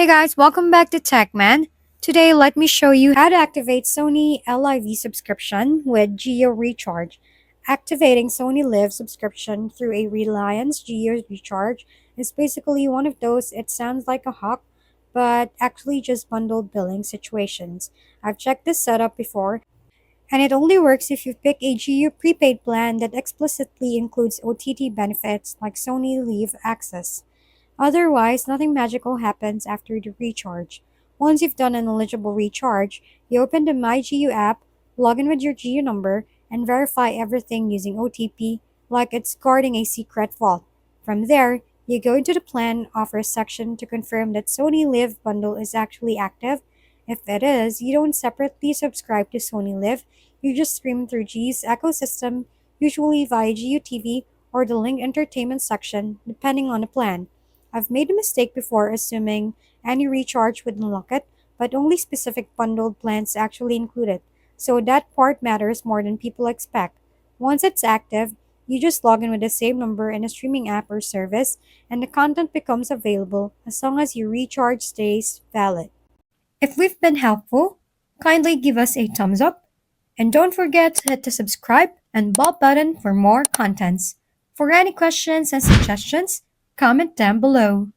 Hey guys, welcome back to TechMan. Today, let me show you how to activate Sony LIV subscription with Jio Recharge. Activating Sony LIV subscription through a Reliance Jio Recharge is basically one of those it sounds like a hawk, but actually just bundled billing situations. I've checked this setup before, and it only works if you pick a Jio prepaid plan that explicitly includes OTT benefits like Sony LIV access. Otherwise, nothing magical happens after the recharge. Once you've done an eligible recharge, you open the MyJio app, log in with your Geo number, and verify everything using OTP like it's guarding a secret vault. From there, you go into the plan offers section to confirm that Sony Live bundle is actually active. If it is, you don't separately subscribe to Sony Live, you just stream through G's ecosystem, usually via Geo TV or the Link Entertainment section, depending on the plan. I've made a mistake before assuming any recharge would unlock it, but only specific bundled plans actually include it. So that part matters more than people expect. Once it's active, you just log in with the same number in a streaming app or service, and the content becomes available as long as your recharge stays valid. If we've been helpful, kindly give us a thumbs up, and don't forget to hit the subscribe and bell button for more contents. For any questions and suggestions, comment down below.